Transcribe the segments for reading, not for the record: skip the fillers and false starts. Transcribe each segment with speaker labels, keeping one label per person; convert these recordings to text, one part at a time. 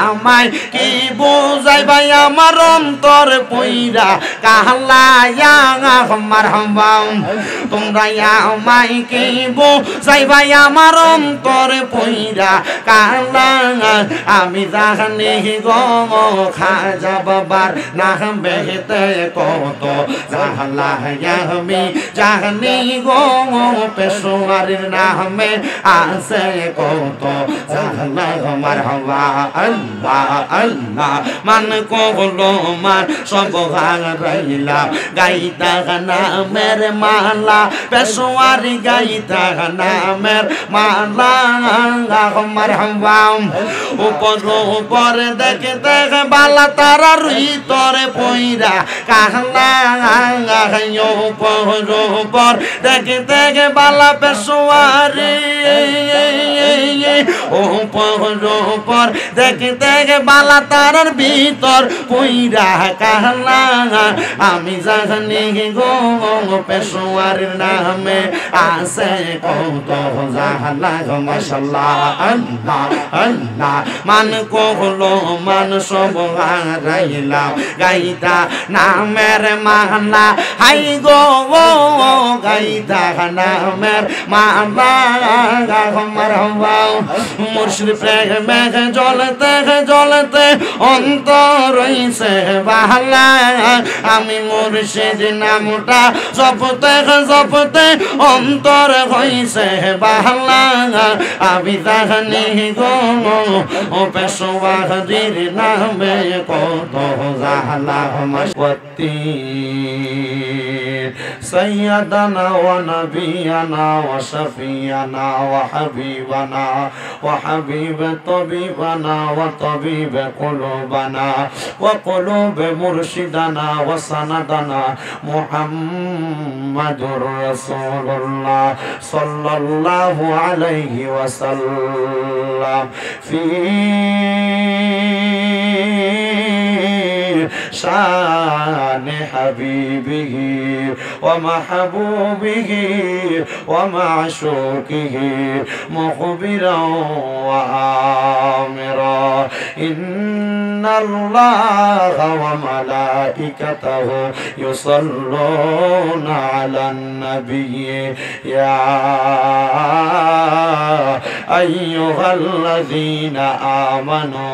Speaker 1: আমায় কি বুঝাইবাই আমার অন্তর পইরা কাহলায়া মারহাবা তোমরা আমায় কি বুঝাইবাই আমার অন্তর পইরা কাহলা আমি জানি গো খাজা বাবার নাম বেহেতে কত জাহলা আমি জানি গো পেশোয়ারের নামে আছে কত জাহলা মারহাবা আল্লাহ আল্লাহ মান কবলো মান সব হারাইলা গাইতা নামের মালা পেশোয়ারি গাইতা নামের মালা মারহাবা উপর উপর দেখে দেখে বালা তারা ভিতরে পইরা কাহলা উপর উপর দেখে দেখে বালা পেশোয়ারি উপর উপর দেখে দেখে বালা তারার ভিতর পইরা কাহলা আমি জানি গো পেশোয়ারের নামে আছে কত জাহলা মাশাআল্লাহ আল্লাহ আল্লাহ মান কহলো মান সব হারাইলাম গাইতা নামের মালা হাই গো গাইতা নামের মালা মারহাবা মুর্শিদ প্রেমে জ্বলতে জ্বলতে অন্তর হইছে বাহালা আমি মুর্শিদ নামটা জপতে জপতে অন্তর হইছে বাহালা আমি জানি গো ও পেশোয়ারির নামে কত জাহলা মাশওয়াতি সাইয়্যিদানা ওয়া নাবিয়ানা ওয়া শাফিয়ানা ওয়া হাবিবানা ওয়া হাবিব তাবিবানা ওয়া তাবিব কুলুবানা ওয়া কুলুব মুরশিদানা ওয়া সানাদানা মুহাম্মাদুর রাসূলুল্লাহ সাল্লাল্লাহু আলাইহি ওয়াসাল্লাম ফি শান হাবিবিহি ওয়া মাহবুবিহি ওয়া মা'শুকিহি মুখবিরা ওয়া আমিরা ইন্নাল্লাহা ওয়া মালাইকাতাহু ইউসাল্লুনা আলান নাবিয়্যি ইয়া আইয়ুহাল্লাযীনা আমানু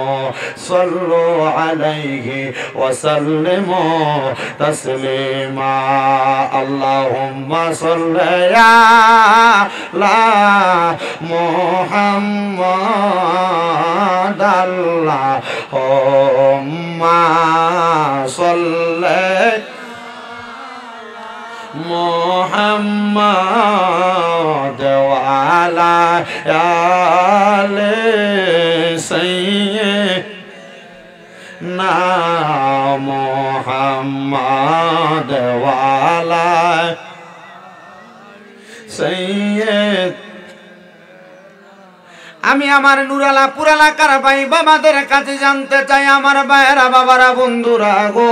Speaker 1: সাল্লু আলাইহি ওয়া সাল্লিমু তাসলিমা আল্লাহুম্মা সাল্লি আলা মুহাম্মাদ আল্লাহুম্মা সাল্লি মুহাম্মাদ ওয়া আলা আলি সাইয়্যিদিনা মুহাম্মাদ ওয়া আলা সাইয়্যিদ আমি আমার নুরালা পুরালা কার ভাই বাবাদের কাছে জানতে চাই আমার ভাইয়েরা বাবারা বন্ধুরা গো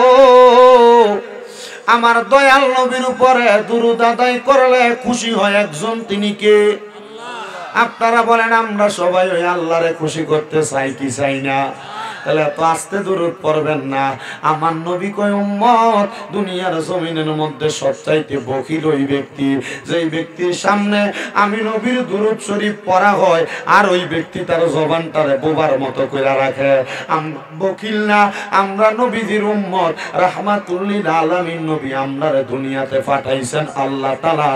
Speaker 1: আমার দয়াল নবীর উপরে দুরূদ আদায় করলে খুশি হয় একজন, তিনি কে? আপনারা বলেন আমরা সবাই ওই আল্লাহরে খুশি করতে চাই কি চাই না? তাহলে এত আস্তে দুরূদ পড়বেন না। আমার নবী কয় উম্মত দুনিয়ার জমিনের মধ্যে সবচাইতে বখিল ওই ব্যক্তি যেই ব্যক্তির সামনে আমি নবীর দুরূদ শরীফ পড়া হয় আর ওই ব্যক্তি তার জবানটারে বোবার মতো করে রাখে। বখিল না, আমরা নবীজির উম্মত, রাহমাতুল লিল আলামিন নবী আমরারে দুনিয়াতে পাঠাইছেন আল্লাহ তাআলা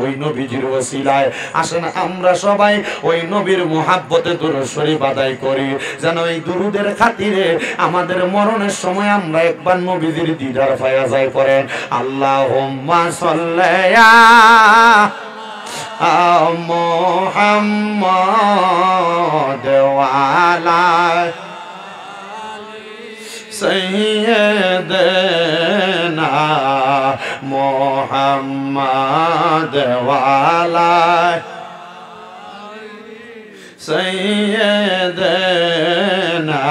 Speaker 1: ওই নবীজির ওসিলায়। আসেন আমরা সবাই ওই নবীর মুহাব্বতে দুরূদ শরীফ আদায় করি, যেন এই দুরূদের খাতিরে আমাদের মরণের সময় আমরা একবার নবীজির দিদার পাওয়া যায়। করেন আল্লাহুম্মা সাল্লি আলা মুহাম্মাদ ওয়া আলা সাইয়্যিদিনা মুহাম্মাদ ওয়া আলা সাইয়্যিদিনা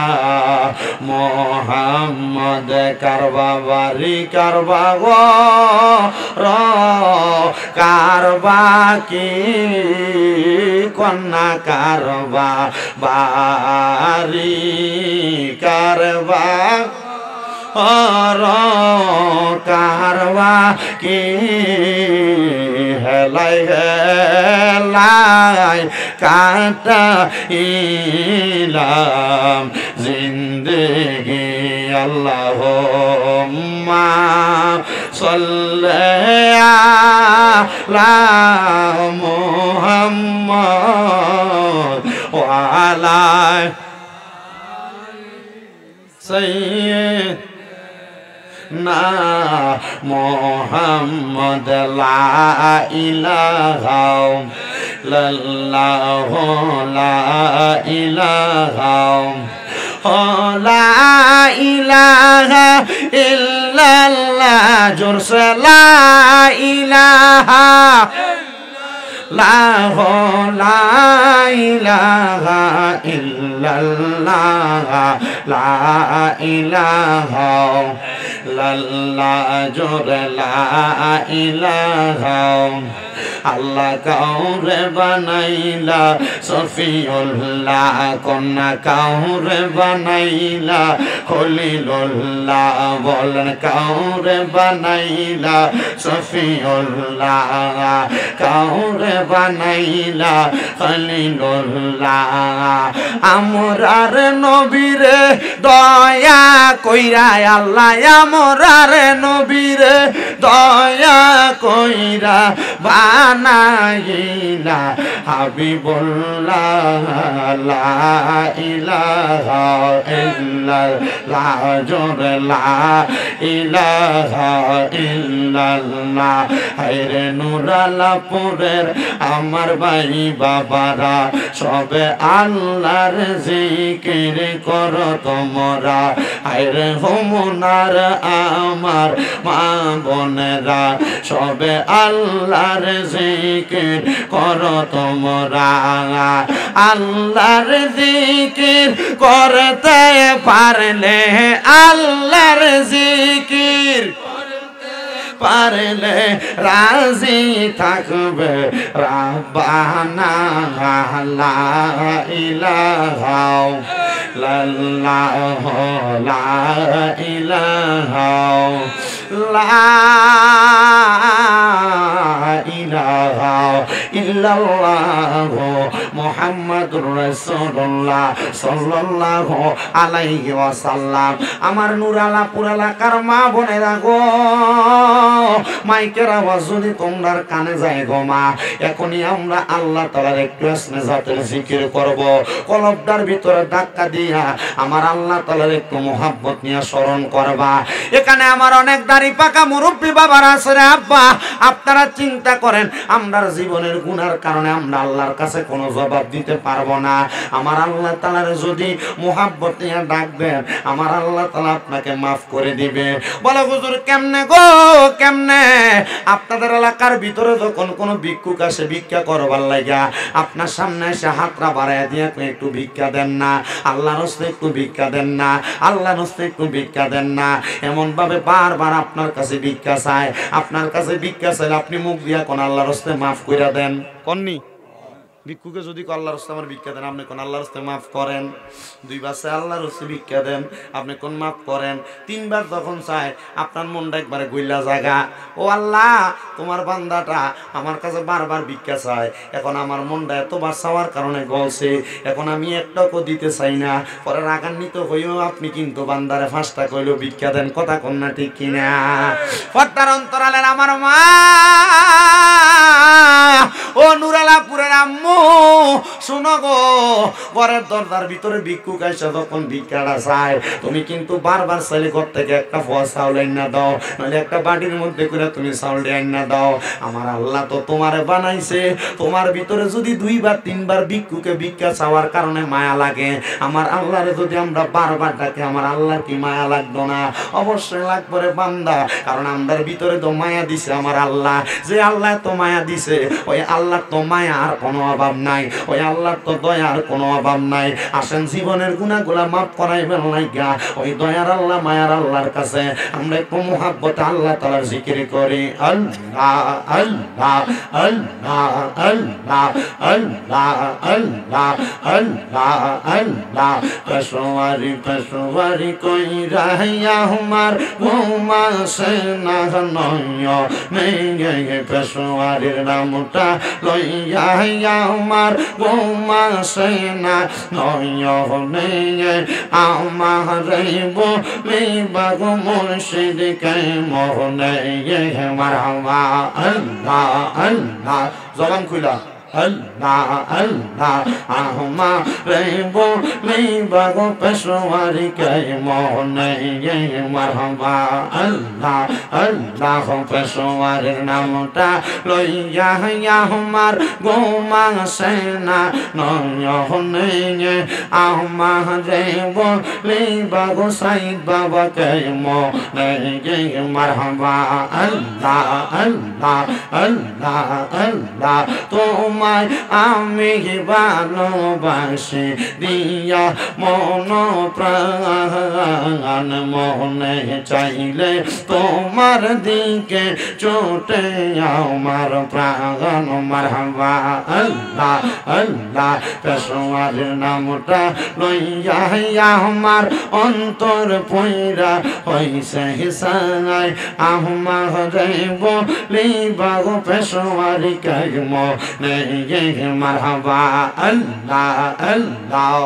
Speaker 1: মোহাম্মদ কারবা বাড়ি কারবা র কারবা কি কন্যা কারবা বাড়ি কারবা কারবা কি হেলাই হেলাই কাটা ইলাম জিন্দগি আল্লাহুম্মা সাল্লি আলা মুহাম্মদ ওয়া আলা সাইয়্যিদ না মোহাম্মদ লা ইলাহা ইল্লাল্লাহু লা ইলাহা লা ইলাহা ইল্লাল্লাহ জোরসে লা ইলাহা লা ইলাহা ইল্লাল্লাহ লা ইলাহা ইল্লাল্লাহ জোরে লা ইলাহা আল্লাহ কাউরে বানাইলা সফিউল্লাহ কন্যা কাউরে বানাইলা খলিলুল্লাহ বলেন কাউরে বানাইলা সফিউল্লাহ কাউরে বানাইলা খলিলুল্লাহ আমরার নবীরে দয়া কইরা আল্লাহ আমরার নবীরে দয়া কইরা বানাইলা হাবিবুল্লাহ লা ইলাহা ইল্লাল্লাহ জোরে লা ইলাহা ইল্লাল্লাহ হায়রে নুরালাপুরের আমার ভাই বাবারা সবে আল্লাহর জিকির করো তোমরা হায়রে হোমনার আমার মা বোনেরা সবে আল্লাহর জিকির করো তোমরা আল্লাহর জিকির করতে পারলে আল্লাহর জিকির পারলে রাজি থাকবে রাব্বানা লা ইলাহা ইল্লাল্লাহ লা ইলাহা লা ইলাহা ইল্লাল্লাহ মুহাম্মাদুর রাসূলুল্লাহ সাল্লাল্লাহু আলাইহি ওয়াসাল্লাম আমার নুরালা পুরালাকার মা বোনেরা গো মাইকের আওয়াজ যদি তোমরার কানে যায় গো মা এখনই আমরা আল্লাহ তাআলার একটু আসনে জাতের জিকির করব কলবটার ভিতরে ধাক্কা দিয়া আমার আল্লাহ তাআলার একটু মোহাব্বত নিয়ে স্মরণ করবা এখানে আমার অনেক দাড়ি পাকা মুরব্বি বাবারা আছে রে আব্বা আপনারা চিন্তা করেন আমরা জীবনের গুনার কারণে আমরা আল্লাহর কাছে কোনো জবাব দিতে পারবো না আমার আল্লাহ তাআলার যদি মোহাব্বত নিয়ে ডাকবেন আমার আল্লাহ তাআলা আপনাকে মাফ করে দিবে বলে হুজুর কেমনে গো কেমনে আপনাদের এলাকার ভিতরে যখন কোনো ভিক্ষুক আসে ভিক্ষা করবার লাগা আপনার সামনে এসে হাতটা বাড়ায় দিয়ে একটু ভিক্ষা দেন না আল্লাহর রাস্তায় একটু ভিক্ষা দেন না আল্লাহর রাস্তায় একটু ভিক্ষা দেন না এমন ভাবে বারবার আপনার কাছে ভিক্ষা চায় আপনার কাছে ভিক্ষা চাইলে আপনি মুখ দিয়া কোন আল্লাহর রাস্তায় মাফ কইরা দেন কোননি ভিক্ষুকে যদি আল্লাহর রাস্তায় আমার ভিক্ষা দেন আপনি কোন আল্লাহর রাস্তায় মাফ করেন দুইবার চাই আল্লাহর রাস্তায় ভিক্ষা দেন আপনি কোন মাফ করেন তিনবার যখন চায় আপনার মনটা একবারে গইলা জায়গা ও আল্লাহ তোমার বান্দাটা আমার কাছে বারবার ভিক্ষা চায় এখন আমার মনটা এতবার চাওয়ার কারণে গলছে এখন আমি একটাও দিতে চাই না পরে রাগান্বিত হইও আপনি কিন্তু বান্দারে ফাঁসটা কইলেও ভিক্ষা দেন কথা কন্যা ঠিক কিনা পর্দার অন্তরালের আমার মা ও নুরালাপুরের আম্মু শোনো গো ঘরের দরজার ভিতরে ভিক্ষুক আইসা যখন ভিক্ষাটা চায় তুমি কিন্তু বারবার চাইলে ঘর থেকে একটা ফল চাউল আইনা দাও নাহলে একটা বাটির মধ্যে করে তুমি চাউল আইনা দাও আমার আল্লাহ তো তোমারে বানাইছে তোমার ভিতরে যদি দুইবার তিনবার ভিক্ষুকে ভিক্ষা চাওয়ার কারণে মায়া লাগে আমার আল্লাহরে যদি আমরা বারবার ডাকে আমার আল্লাহর কি মায়া লাগতো না অবশ্যই লাগবে রে বান্দা কারণ আমাদের ভিতরে তো মায়া দিছে আমার আল্লাহ যে আল্লাহ তো মায়া দিছে ওই আল্লাহ তো মায়া আর কোনো অভাব নাই, ওই আল্লাহর তো দয়ার কোনো অভাব নাই। আসেন জীবনের গুনাহগুলা মাফ করাইবেন লাগা ওই দয়ার আল্লাহ মায়ার আল্লাহর কাছে আমরা একটু মুহাব্বতে আল্লাহ তাআলার জিকির করি। আল্লাহ আল্লাহ আল্লাহ আল্লাহ আল্লাহ আল্লাহ আল্লাহ আল্লাহ পেশোয়ারি পেশোয়ারি কইরা আমার ঘুমা সে না নয় মেয়ে পেশোয়ারির নামটা লইয়া আমার ঘুমা সে না নয় মেয়ে আমার বলে বাগো মুর্শিদ কে মোহনে মারহাবা আল্লাহ আল্লাহ জবান খুলা আল্লাহ আল্লাহ আমারে বলে বাগো পেশোয়ারি কে মোহনে মারহাবা আল্লাহ আল্লাহ পেশোয়ারির নামটা লইয়া আমার গোমা সেনা নয়নে আমারে বলে বাগো সাইদ বাবা কে মোহনে মারহাবা আল্লাহ আল্লাহ আল্লাহ আল্লাহ তোমার আমি ভালোবাসি দিয়া মন প্রাণ মনে চাইলে তোমার দিকে চোটে আমার প্রাণ মারহাবা আল্লাহ আল্লাহ পেশোয়ারের নামটা লইয়া আমার অন্তর পয়রা হইছে হিসাই আমারে বলি বাগো পেশোয়ারি কাইম মারহাবা আল্লাহ আল্লাহ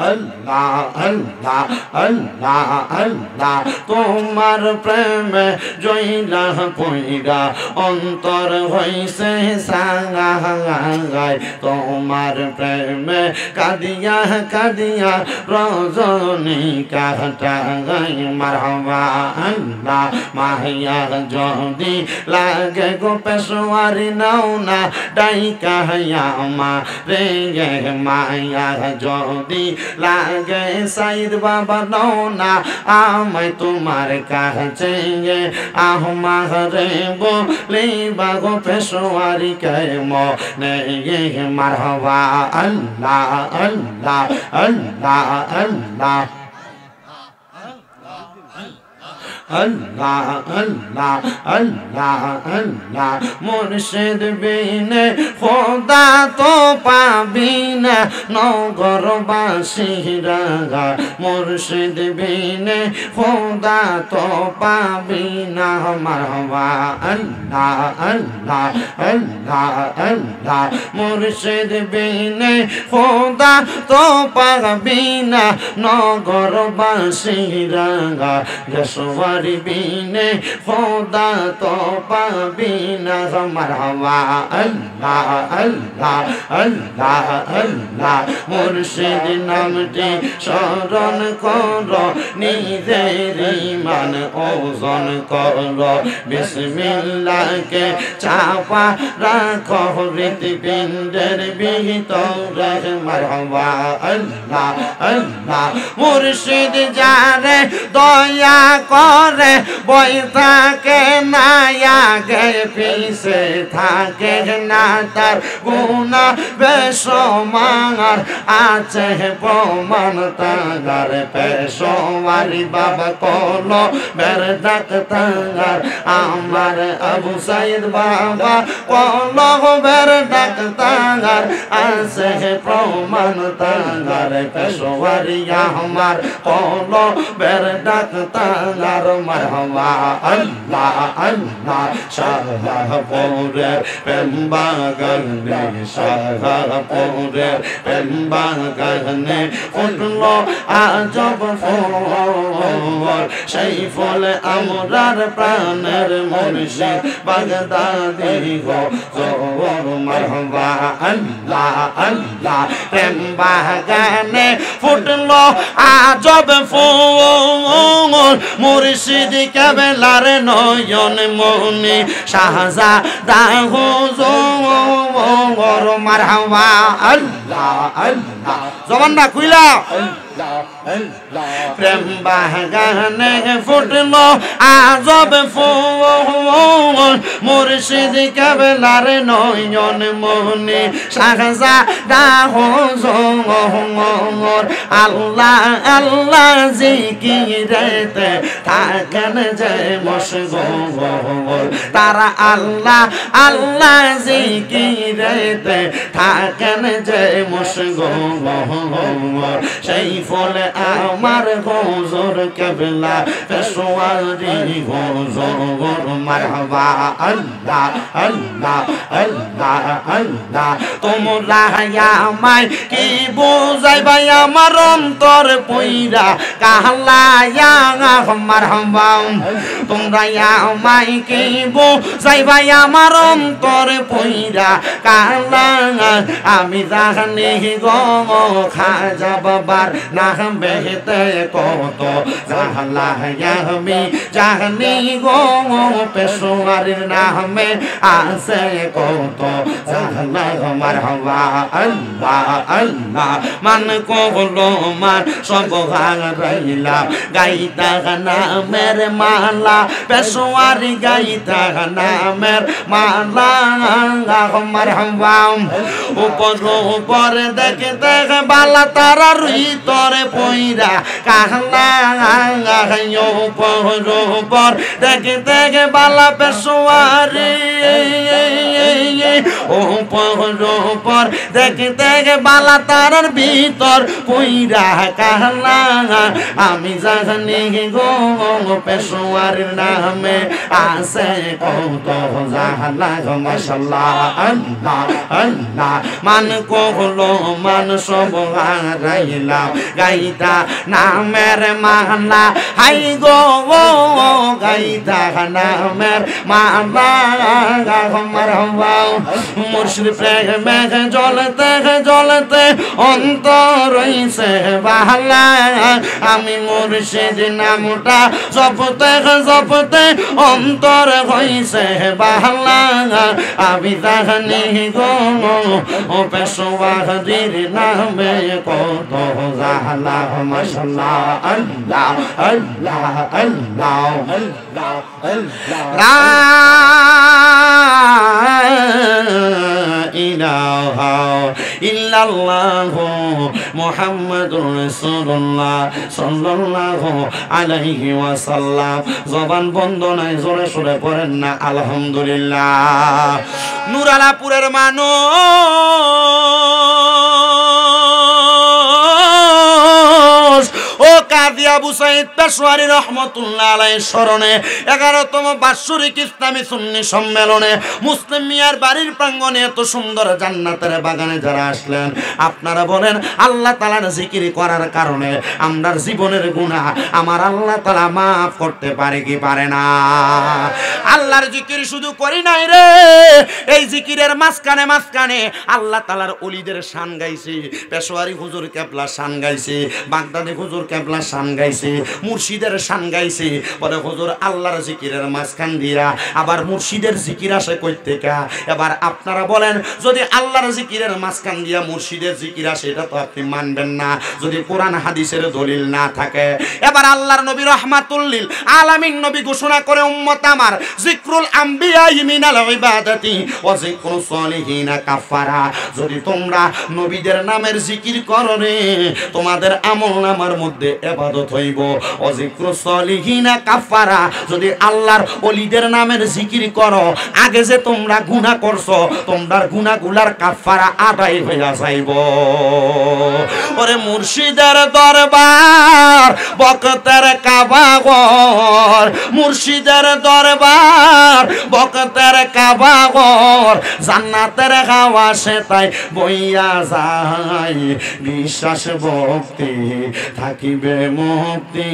Speaker 1: আল্লাহ আল্লাহ আল্লাহ আল্লাহ তোমার প্রেমে জইলা পইরা অন্তর হইছে সাঙ্গাই তোমার প্রেমে কাদিয়া কাদিয়া রজনী কাটাই মারহাবা আল্লাহ মাহিয়া যদি লাগে গো পেশোয়ারি নাও না ডাইকা মা রে মায়া যদি লাগে সাইদ বাবা নাও না আমায় তোমার কাছে আমারে বলে বাগো পেশোয়ারি কে মনে মারহাবা আল্লাহ আল্লাহ আল্লাহ আল্লাহ আল্লাহ আল্লাহ আল্লাহ আল্লাহ মুর্শিদ বিনে খোদা তো পাবি না নগরবাসীরা মুর্শিদ বিনে খোদা তো পাবি না মারহাবা আল্লাহ আল্লাহ আল্লাহ আল্লাহ মুর্শিদ বিনে খোদা তো পাবি না নগরবাসীরা পেশোয়ারি বিনে খোদা তো পাবি না মারহাবা আল্লাহ আল্লাহ আল্লাহ আল্লাহ মুর্শিদ নামটি স্মরণ কর নিজের ঈমান ওজন কর বিসমিল্লাহকে চাপা রাখো হৃৎপিণ্ডের ভিতরে মারহাবা আল্লাহ আল্লাহ মুর্শিদ যারে দয়া করে বই থাকে না আগে পিছে থাকে না তার গুনাহ বেশমার আছে প্রমাণ তার পেশোয়ারি বাবা কলো বের ডাক্তার আমার আবু সাইদ বাবা কলো বের ডাক্তার আছে প্রমাণ তার পেশোয়ারি আমার কলো বের ডাক্তার মারহাবা আল্লাহ আল্লাহ শাহপুরে প্রেমবাগানে শাহপুরে প্রেমবাগানে ফুটলো আজব ফুল সেই ফুলে আমরার প্রাণের মুর্শিদ বাগদাদি গো জোর মারহাবা আল্লাহ আল্লাহ প্রেমবাগানে ফুটলো আজব ফুল মুর্শিদ কেবলার নয়ন মনি শাহজাদা হুজুর মারহাবা আল্লাহ আল্লাহ জবানটা খুইলা প্রেম বাগানে ফুটলো আজব ফুল মুর্শিদ কেবলার নয়ন মনে শাহজাদা হুজুর আল্লাহ আল্লাহ জিকিরেতে থাকেন যে মশগুল তারা আল্লাহ আল্লাহ জিকিরেতে থাকেন যে মশগুল সেই ফলে আমার হুজুর কেবলা পেশোয়ারি হুজুর মারহাবা আল্লাহ আল্লাহ আল্লাহ আল্লাহ তোমরা আমায় কি বুঝাইবা আমার অন্তর পইরা কাহলায়া মারহাবা তোমরা আমায় কি বুঝাইবা আমার অন্তর পইরা কাহলা আমি জানি গো খাজা বাবার নাম বেহেতে কত জাহলা আমি জানি গো পেশোয়ারির নামে আছে কত জাহলা মারহাবা আল্লাহ আল্লাহ মান কহলো মান সব হারাইলা গাইতা নামের মালা পেশোয়ারি গাইতা নামের মালা মারহাবা উপর উপর দেখে দেখে বালা তারা ভিতরে পইরা কাহলা উপর দেখে দেখে বালা পেশোয়ারি উপর দেখে দেখে বালা তারার ভিতর পইরা কাহলা আমি জানি গো পেশোয়ারির নামে আছে কত জাহলা মাশাআল্লাহ আল্লাহ আল্লাহ মান কহলো মান সব হারাইলাম গাইতা নামের মালা হাই গো গাইতা নামের মালা মারহাবা মুর্শিদ প্রেমে জ্বলতে জ্বলতে অন্তর হইছে বাহালা আমি মুর্শিদ নামটা জপতে জপতে অন্তর হইছে বাহালা আমি জানি গো পেশোয়ারির নামে কত জাহলা মাশাআল্লাহ আল্লাহ আল্লাহ আল্লাহ আল্লাহ লা ইলাহা ইল্লাল্লাহ মুহাম্মাদুর রাসূলুল্লাহ সাল্লাল্লাহু আলাইহি ওয়াসাল্লাম জবান বন্ধ নাই জোরে জোরে পড়েন না আলহামদুলিল্লাহ নুরালাপুরের মানুষ ও কাজী আবু সাইদ পেশোয়ারি রাহমাতুল্লাহ আলাইহির স্মরণে 11তম বাৎসরিক ইসলামী সুন্নি সম্মেলনে মুসলিম মিয়ার বাড়ির প্রাঙ্গণে এত সুন্দর জান্নাতের বাগানে যারা আসলেন আপনারা বলেন আল্লাহ তাআলার জিকির করার কারণে আমরার জীবনের গুনাহ আমার আল্লাহ তাআলা maaf করতে পারে কি পারে না আল্লাহর জিকির শুধু করি নাই রে এই জিকিরের মাঝখানে মাঝখানে আল্লাহ তাআলার ওলিদের শান গাইছে পেশোয়ারি হুজুর কেবলা শান গাইছে বাগদাদি হুজুর কেবলা শান গাইছে মুর্শিদের শান গাইছে পরে হুজুর আল্লাহর জিকিরের মাঝখান দিয়া আবার মুর্শিদের জিকির আসে কই থেকে এবার আপনারা বলেন যদি আল্লাহর জিকিরের মাঝখান দিয়া মুর্শিদের জিকির আসে এটা তো আপনি মানবেন না যদি কোরআন হাদিসের দলিল না থাকে এবার আল্লাহর নবী রাহমাতুল লিল আলামিন নবী ঘোষণা করে উম্মত আমার যিকরুল আম্বিয়া মিনাল ইবাদাতি ওয়া যিকরুস সালিহিনা কাফারা যদি তোমরা নবীদের নামের জিকির করো রে তোমাদের আমলনামার মধ্যে ইবাদত হইব ওয়া যিকরুস সালিহিনা কাফারা যদি আল্লাহর ওলিদের নামের জিকির করো আগে যে তোমরা গুনাহ করছো তোমরার গুনাহগুলার কাফারা আদায় হইয়া যাইব ওরে মুর্শিদের দরবার বকতের কাবা ঘর মুর্শিদের দরবার বকতের কাবা ঘর জান্নাতের হাওয়া সে তাই বইয়া যায় বিশ্বাস ভক্তি থাকিবে মুক্তি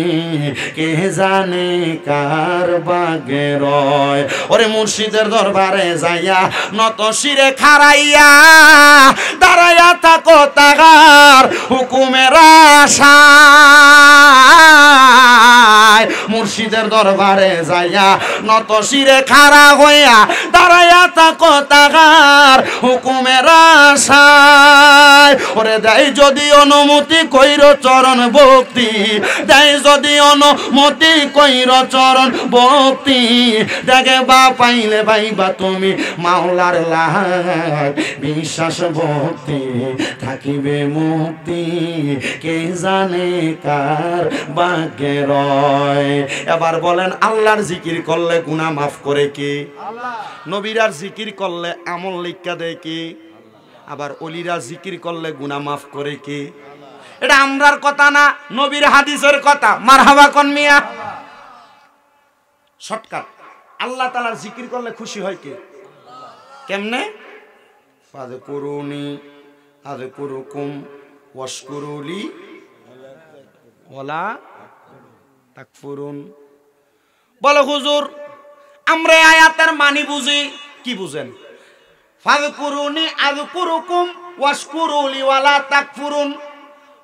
Speaker 1: কে জানে কার বাগে রয় ওরে মুর্শিদের দরবারে যাইয়া নত শিরে খারাইয়া দাঁড়াইয়া থাকো তাগার হুকুমের আশায় মুর্শিদের দরবারে যাইয়া নত শিরে খাড়া হইয়া দাঁড়াইয়া তাকো তাহার হুকুমের আশায়। ওরে দেয় যদি অনুমতি কইর চরণ ভক্তি, দেয় যদি অনুমতি কইর চরণ ভক্তি, দেখে বা পাইলে ভাইবা তুমি মাওলার লাহার বিশ্বাস ভক্তি থাকিবে মুক্তি, কে জানে কার ভাগ্যে রয়। এবার বলেন আল্লাহর জিকির করলে গুনাহ মাফ করে কে? আল্লাহ। নবীরার জিকির করলে আমল লিখা দেয় কে? আবার ওলিরা জিকির করলে গুনাহ মাফ করে কে? এটা আমরার কথা না, নবীর হাদিসের কথা। মারহাবা কোন মিয়া। শর্টকাট, আল্লাহ তাআলার জিকির করলে খুশি হয় কে? কেমনে? ফাযকুরুনি আযকুরুকুম ওয়াশকুরুলি ওয়ালা তাকফুরুন। বলো হুজুর আমরা আয়াতের মানি বুঝি, কি বুঝেন? ফাযকুরুনি আযকুরুকুম ওয়াশকুরুলি ওয়ালা তাকফুরুন।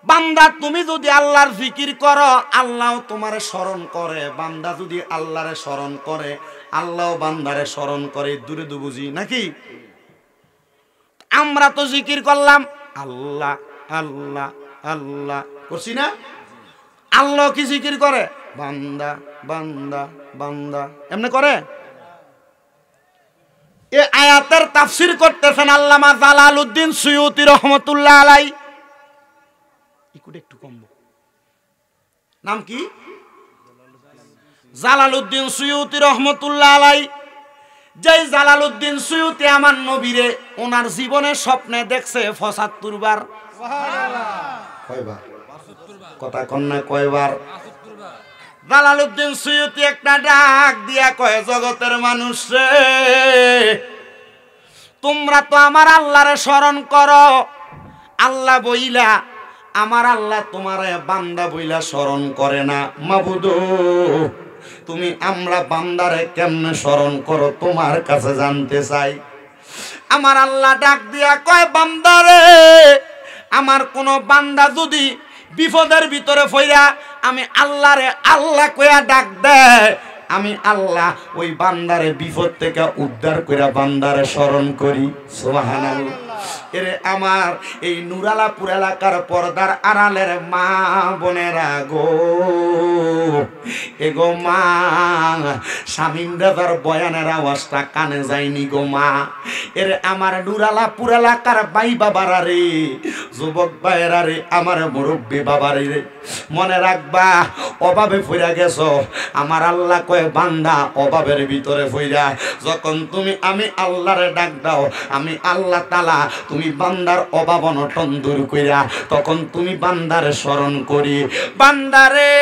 Speaker 1: বান্দা তুমি যদি আল্লাহর জিকির করো আল্লাহ তোমারে স্মরণ করে, বান্দা যদি আল্লাহরে স্মরণ করে আল্লাহ বান্দারে স্মরণ করে। দূরে দূরে বুঝি নাকি? আমরা তো জিকির করলাম আল্লাহ আল্লাহ আল্লাহ করছি না? আল্লাহ কি জিকির করে? বান্দা বান্দা বান্দা এমনি করে। এই আয়াতের তাফসীর করতেছেন আল্লামা জালালউদ্দিন সুয়ুতী রহমাতুল্লাহ আলাইহি। একটু কম, নাম কি? জালালউদ্দিন সুয়ুতী রহমাতুল্লাহ আলাইহি। যে জালালউদ্দিন সুয়ুতী আমার নবীরে ওনার জীবনে স্বপ্নে দেখছে ৭৫ বার। সুবহানাল্লাহ। কয়বার? ৭৫ বার। কথা কন্যা কয়বার? ৭৫ বার। জালালউদ্দিন সুয়ুতী একটা ডাক দিয়া কয়, জগতের মানুষ রে, তোমরা তো আমার আল্লাহরে স্মরণ করো। আল্লাহ বইলা আমার আল্লাহ তোমারে বান্দা বইলা স্মরণ করে না। মাবুদ তুমি আমরা বান্দারে কেমনে স্মরণ করো তোমার কাছে জানতে চাই। আমার আল্লাহ ডাক দিয়া কয়, বান্দারে, আমার কোন বান্দা যদি বিপদের ভিতরে পইরা আমি আল্লাহরে আল্লাহ কইয়া ডাক দেয়, আমি আল্লাহ ওই বান্দারে বিপদ থেকে উদ্ধার কইরা বান্দারে স্মরণ করি। সুবহানাল্লাহ। এরে আমার এই নুরালাপুর এলাকার পর্দার আড়ালের মা বোনেরা গো, এগো মা, শামীম রাজার বয়ানের আওয়াজটা কানে যায়নি গো মা। এরে আমার নুরালাপুর এলাকার ভাই বাবারা রে, যুবক ভাইয়েরা রে, আমার মুরব্বী বাবারে রে, মনে রাখবা অভাবে ফইরা গেছো। আমার আল্লাহ কয়, বান্দা অভাবের ভিতরে ফইরা যখন তুমি আমি আল্লাহরে ডাক দাও, আমি আল্লাহ তাআলা তুমি বান্দার অভাব অনটন দূর কইরা তখন তুমি বান্দারে স্মরণ করি। বান্দারে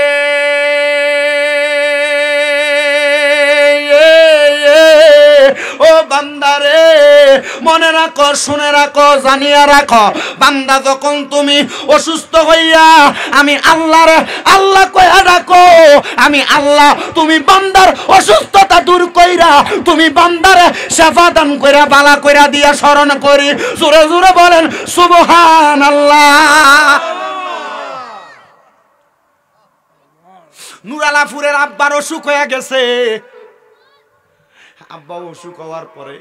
Speaker 1: ও বান্দারে, মনে রাখো, শুনে রাখো, জানিয়া রাখো, বান্দা যখন তুমি অসুস্থ হইয়া আমি আল্লাহরে আল্লাহ কইয়া ডাকো, আমি আল্লাহ তুমি বান্দার অসুস্থতা দূর কইরা তুমি বান্দারে সেবা দান কইরা বালা কইরা দিয়া স্মরণ করি। জোরে জোরে বলেন সুবহানাল্লাহ। নুরালাপুরের আব্বার অসুখ হয়ে গেছে। আব্বা অসুখ হওয়ার পরে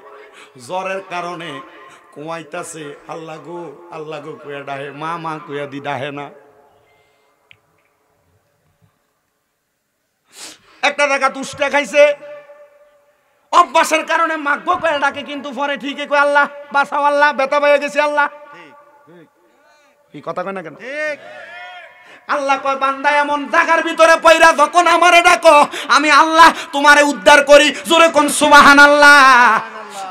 Speaker 1: জ্বরের কারণে কুয়াইতাছে, আল্লাহ গো কুয়া ডাহে, মা মা কুয়া দি ডাহে না। একটা জায়গা দুষ্টা খাইছে, অভ্যাসের কারণে মাগবো কুয়া ডাকে, কিন্তু পরে ঠিকই কয় আল্লাহ বাঁচাও, আল্লাহ ব্যথা পেয়ে গেছে আল্লাহ। এই কথা কয় না কেন? ঠিক। আল্লাহ কয়, বান্দা এমন জায়গার ভিতরে পয়রা যখন আমারে ডাকো আমি আল্লাহ তোমারে উদ্ধার করি। জোরে কোন সুবহানাল্লাহ।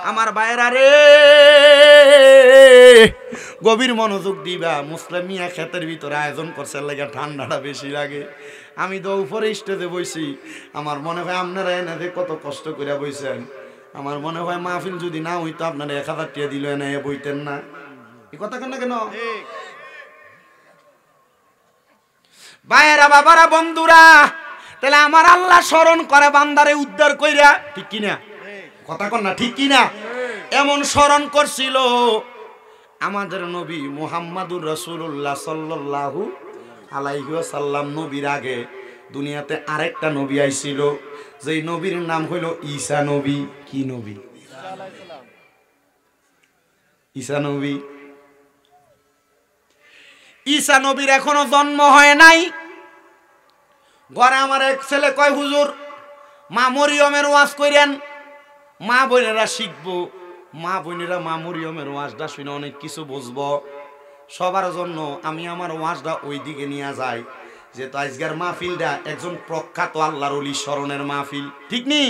Speaker 1: আমার ভাইরা রে, গভীর মনোযোগ দিবা। মুসলিম মিয়া ক্ষেতের ভিতরে আয়োজন করছে লাগে ঠান্ডাটা বেশি লাগে। আমি তো উপরে স্টেজে বইছি, আমার মনে হয় আপনারা এনে কত কষ্ট করে বইছেন। আমার মনে হয় মাহফিল যদি না হইতো আপনারা 1000 টাকা দিল এনে বইতেন না। এই কথা কেন কেন? ভাইয়েরা, বাবারা, বন্ধুরা, তাহলে আমার আল্লাহ স্মরণ করে বান্দারে উদ্ধার কইরা, ঠিক কিনা? কথা কন না, ঠিক কিনা? এমন স্মরণ করছিল আমাদের নবী মুহাম্মাদুর রাসূলুল্লাহ সাল্লাল্লাহু আলাইহি ওয়াসাল্লাম। নবীর আগে দুনিয়াতে আরেকটা নবী আইছিল, যেই নবীর নাম হইল ঈসা নবী। কি নবী? ঈসা নবী। ঈসা নবীর এখনো জন্ম হয় নাই। ঘরে আমার এক ছেলে কয়, হুজুর মা মরিয়মের ওয়াজ কইরেন, মা বোনেরা শিখবো। মা বোনেরা মা মরিয়মের ওয়াজটা শুনে অনেক কিছু বুঝবো। সবার জন্য আমি আমার ওয়াজটা ওই দিকে নিয়ে যাই, যে তো আজকের মাহফিলটা একজন প্রখ্যাত আল্লাহর ওলি স্মরণের মাহফিল, ঠিক নি?